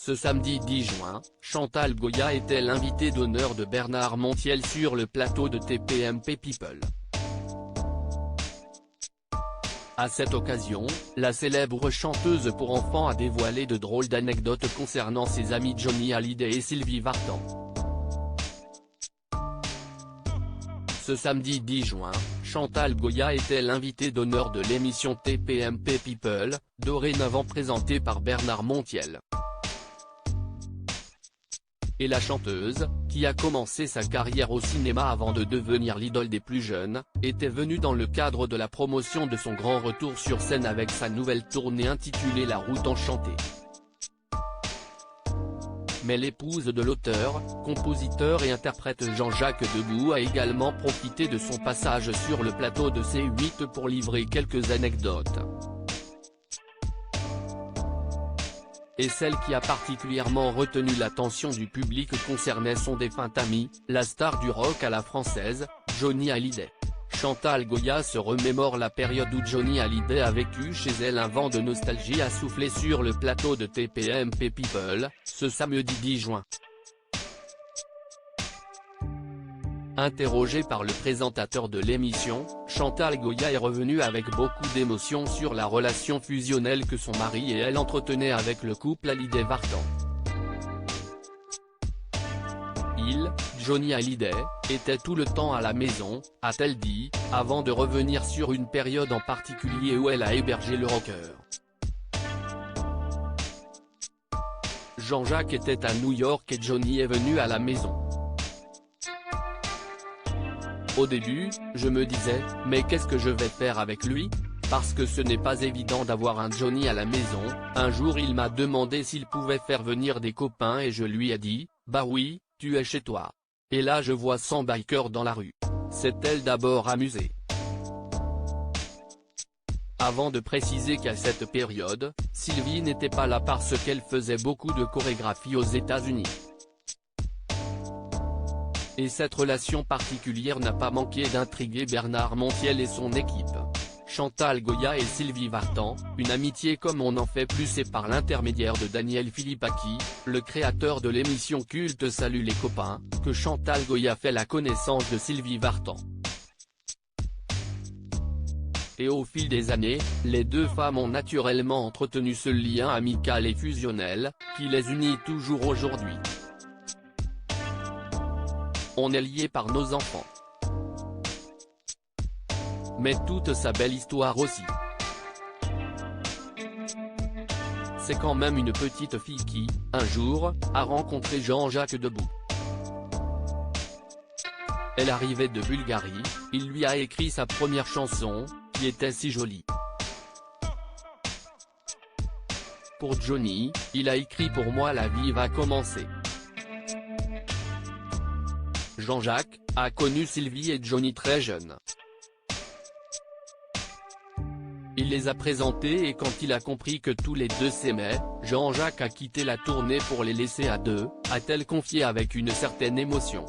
Ce samedi 10 juin, Chantal Goya était l'invitée d'honneur de Bernard Montiel sur le plateau de TPMP People. À cette occasion, la célèbre chanteuse pour enfants a dévoilé de drôles d'anecdotes concernant ses amis Johnny Hallyday et Sylvie Vartan. Ce samedi 10 juin, Chantal Goya était l'invitée d'honneur de l'émission TPMP People, dorénavant présentée par Bernard Montiel. Et la chanteuse, qui a commencé sa carrière au cinéma avant de devenir l'idole des plus jeunes, était venue dans le cadre de la promotion de son grand retour sur scène avec sa nouvelle tournée intitulée La Route Enchantée. Mais l'épouse de l'auteur, compositeur et interprète Jean-Jacques Debout a également profité de son passage sur le plateau de C8 pour livrer quelques anecdotes. Et celle qui a particulièrement retenu l'attention du public concernait son défunt ami, la star du rock à la française, Johnny Hallyday. Chantal Goya se remémore la période où Johnny Hallyday a vécu chez elle un vent de nostalgie a soufflé sur le plateau de TPMP People, ce samedi 10 juin. Interrogée par le présentateur de l'émission, Chantal Goya est revenue avec beaucoup d'émotion sur la relation fusionnelle que son mari et elle entretenaient avec le couple Hallyday-Vartan. Johnny Hallyday, était tout le temps à la maison, a-t-elle dit, avant de revenir sur une période en particulier où elle a hébergé le rocker. Jean-Jacques était à New York et Johnny est venu à la maison. Au début, je me disais, mais qu'est-ce que je vais faire avec lui ? Parce que ce n'est pas évident d'avoir un Johnny à la maison. Un jour il m'a demandé s'il pouvait faire venir des copains et je lui ai dit, bah oui, tu es chez toi. Et là je vois 100 bikers dans la rue. S'est-elle d'abord amusée. Avant de préciser qu'à cette période, Sylvie n'était pas là parce qu'elle faisait beaucoup de chorégraphie aux États-Unis. Et cette relation particulière n'a pas manqué d'intriguer Bernard Montiel et son équipe. Chantal Goya et Sylvie Vartan, une amitié comme on n'en fait plus, c'est par l'intermédiaire de Daniel Philippaki, le créateur de l'émission culte Salut les copains, que Chantal Goya fait la connaissance de Sylvie Vartan. Et au fil des années, les deux femmes ont naturellement entretenu ce lien amical et fusionnel, qui les unit toujours aujourd'hui. On est liés par nos enfants. Mais toute sa belle histoire aussi. C'est quand même une petite fille qui, un jour, a rencontré Jean-Jacques Debout. Elle arrivait de Bulgarie, il lui a écrit sa première chanson, qui était si jolie. Pour Johnny, il a écrit Pour moi la vie va commencer. Jean-Jacques a connu Sylvie et Johnny très jeunes. Il les a présentés et quand il a compris que tous les deux s'aimaient, Jean-Jacques a quitté la tournée pour les laisser à deux, a-t-elle confié avec une certaine émotion.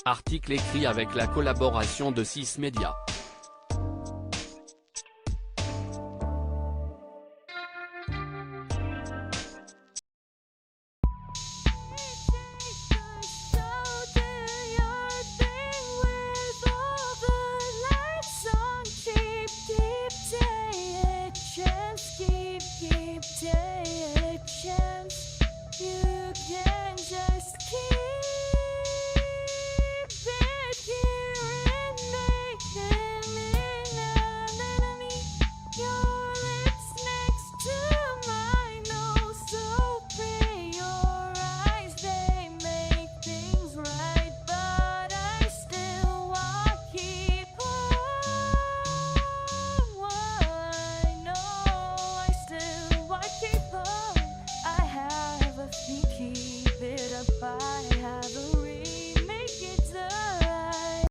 Article écrit avec la collaboration de 6 Médias.